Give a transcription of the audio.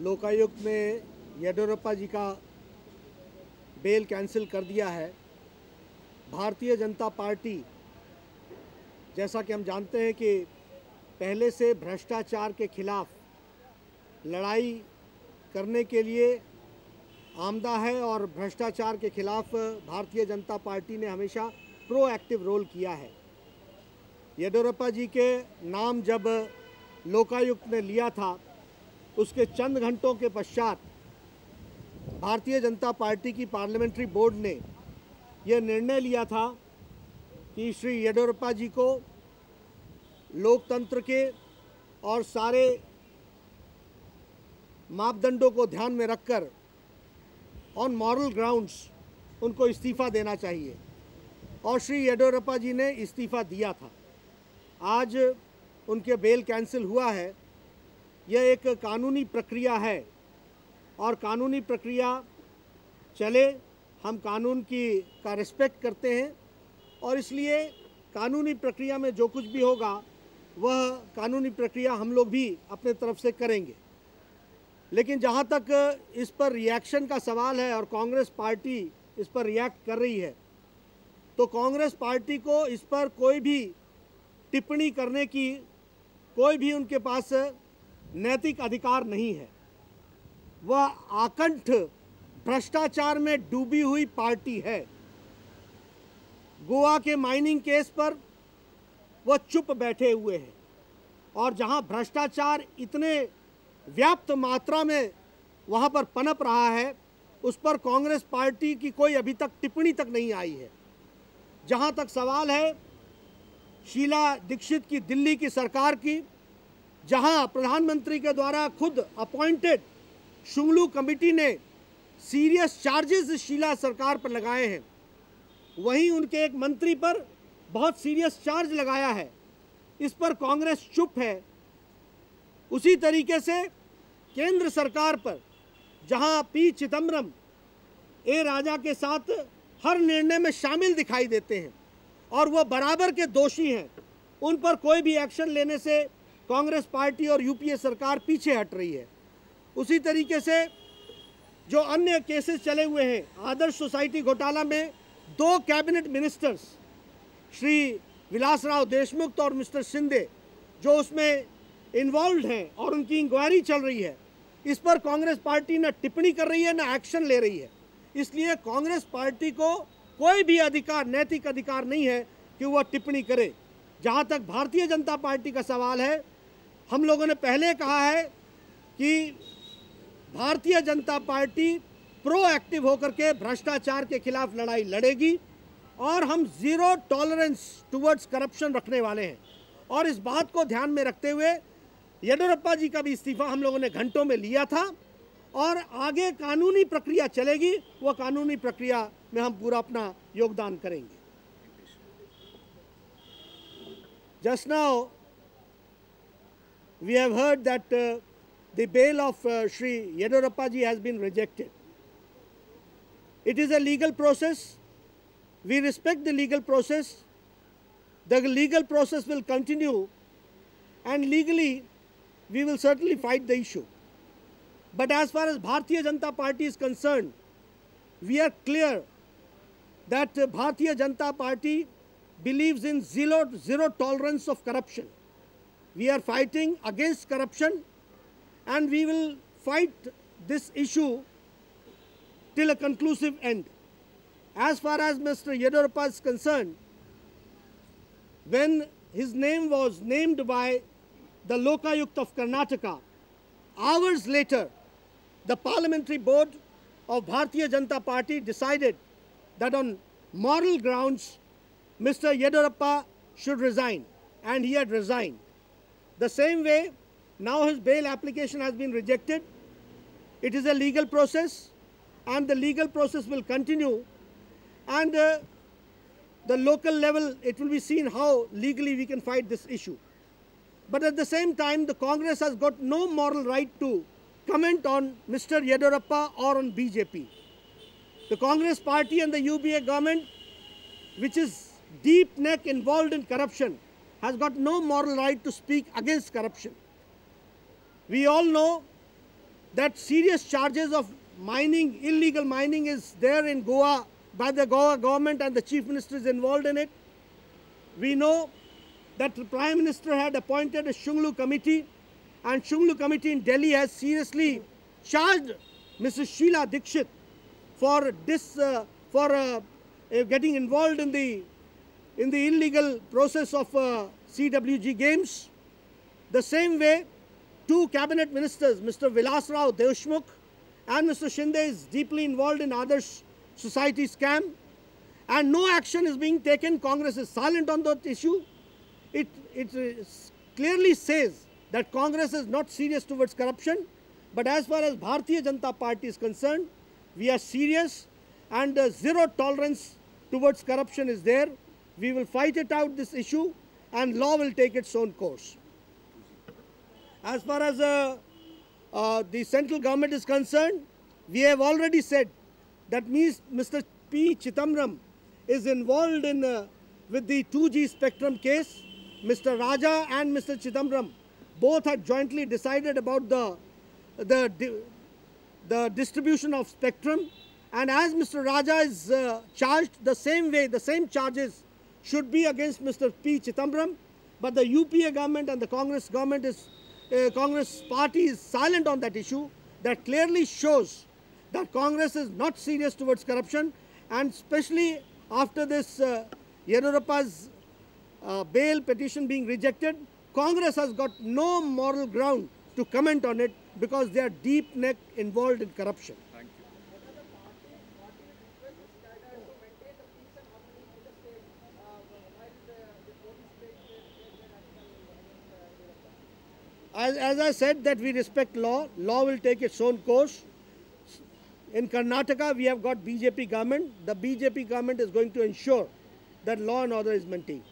लोकायुक्त ने येडियुरप्पा जी का bell cancel कर दिया है। भारतीय जनता पार्टी, जैसा कि हम जानते हैं कि पहले से भ्रष्टाचार के खिलाफ लड़ाई करने के लिए आमदा है और भ्रष्टाचार के खिलाफ भारतीय जनता पार्टी ने हमेशा प्रोएक्टिव रोल किया है। येडियुरप्पा जी के नाम जब लोकायुक्त ने लिया था, उसके चंद घंटों के पश्चात भारतीय जनता पार्टी की पार्लियामेंट्री बोर्ड ने यह निर्णय लिया था कि श्री येडियुरप्पा जी को लोकतंत्र के और सारे मापदंडों को ध्यान में रखकर ऑन मॉरल ग्राउंड्स उनको इस्तीफ़ा देना चाहिए और श्री येडियुरप्पा जी ने इस्तीफ़ा दिया था। आज उनके बेल कैंसिल हुआ है। यह एक कानूनी प्रक्रिया है और कानूनी प्रक्रिया चले, हम कानून का रिस्पेक्ट करते हैं और इसलिए कानूनी प्रक्रिया में जो कुछ भी होगा वह कानूनी प्रक्रिया हम लोग भी अपने तरफ से करेंगे। लेकिन जहाँ तक इस पर रिएक्शन का सवाल है और कांग्रेस पार्टी इस पर रिएक्ट कर रही है, तो कांग्रेस पार्टी को इस पर कोई भी टिप्पणी करने की कोई भी उनके पास नैतिक अधिकार नहीं है। वह आकंठ भ्रष्टाचार में डूबी हुई पार्टी है। गोवा के माइनिंग केस पर वह चुप बैठे हुए हैं और जहां भ्रष्टाचार इतने व्याप्त मात्रा में वहां पर पनप रहा है, उस पर कांग्रेस पार्टी की कोई अभी तक टिप्पणी तक नहीं आई है। जहां तक सवाल है शीला दीक्षित की दिल्ली की सरकार की, जहां प्रधानमंत्री के द्वारा खुद अपॉइंटेड शुंगलू कमेटी ने सीरियस चार्जेस शीला सरकार पर लगाए हैं, वहीं उनके एक मंत्री पर बहुत सीरियस चार्ज लगाया है। इस पर कांग्रेस चुप है। उसी तरीके से केंद्र सरकार पर, जहां पी चिदम्बरम ए राजा के साथ हर निर्णय में शामिल दिखाई देते हैं और वह बराबर के दोषी हैं, उन पर कोई भी एक्शन लेने से कांग्रेस पार्टी और यूपीए सरकार पीछे हट रही है। उसी तरीके से जो अन्य केसेस चले हुए हैं, आदर्श सोसाइटी घोटाला में 2 कैबिनेट मिनिस्टर्स श्री विलासराव देशमुख और मिस्टर शिंदे जो उसमें इन्वॉल्व हैं और उनकी इंक्वायरी चल रही है, इस पर कांग्रेस पार्टी न टिप्पणी कर रही है न एक्शन ले रही है। इसलिए कांग्रेस पार्टी को कोई भी अधिकार, नैतिक अधिकार नहीं है कि वह टिप्पणी करे। जहां तक भारतीय जनता पार्टी का सवाल है, हम लोगों ने पहले कहा है कि भारतीय जनता पार्टी प्रोएक्टिव होकर के भ्रष्टाचार के खिलाफ लड़ाई लड़ेगी और हम ज़ीरो टॉलरेंस टुवर्ड्स करप्शन रखने वाले हैं। और इस बात को ध्यान में रखते हुए येडियुरप्पा जी का भी इस्तीफा हम लोगों ने घंटों में लिया था और आगे कानूनी प्रक्रिया चलेगी, वह कानूनी प्रक्रिया में हम पूरा अपना योगदान करेंगे। Just now we have heard that the bail of Shri Yediruppa ji has been rejected. It is a legal process. We respect the legal process. The legal process will continue and legally we will certainly fight the issue. But as far as Bharatiya Janata Party is concerned, we are clear that Bharatiya Janata Party believes in zero tolerance of corruption. We are fighting against corruption and we will fight this issue till a conclusive end. As far as Mr. Yediruppa is concerned, when his name was named by the Lokayukt of Karnataka, hours later, the parliamentary board of Bharatiya Janata Party decided that on moral grounds, Mr. Yediruppa should resign, and he had resigned. The same way, now his bail application has been rejected. It is a legal process, and the legal process will continue. And the local level, it will be seen how legally we can fight this issue. But at the same time, the Congress has got no moral right to comment on Mr. Yediruppa or on BJP. The Congress party and the UBA government, which is deep neck involved in corruption, has got no moral right to speak against corruption. We all know that serious charges of mining, illegal mining is there in Goa by the Goa government and the Chief Minister is involved in it. We know that the Prime Minister had appointed a Shunglu committee, and Shunglu committee in Delhi has seriously charged Mrs. Sheila Dikshit for getting involved in the illegal process of CWG Games. The same way, two cabinet ministers, Mr. Vilas Rao Deshmukh and Mr. Shinde, is deeply involved in Adarsh Society scam, and no action is being taken. Congress is silent on that issue. It clearly says that Congress is not serious towards corruption, but as far as Bharatiya Janata Party is concerned, we are serious, and zero tolerance towards corruption is there. We will fight it out, this issue, and law will take its own course. As far as the central government is concerned, we have already said that means Mr. P. Chidambaram is involved in with the 2G spectrum case. Mr. Raja and Mr. Chidambaram both had jointly decided about the distribution of spectrum, and as Mr. Raja is charged, the same way, the same charges should be against Mr. P. Chidambaram, but the UPA government and the Congress government is Congress party is silent on that issue. That clearly shows that Congress is not serious towards corruption, and especially after this Yediyurappa's bail petition being rejected, Congress has got no moral ground to comment on it because they are deep neck involved in corruption. Thank you. As I said, that we respect law. Law will take its own course. In Karnataka, we have got BJP government. The BJP government is going to ensure that law and order is maintained.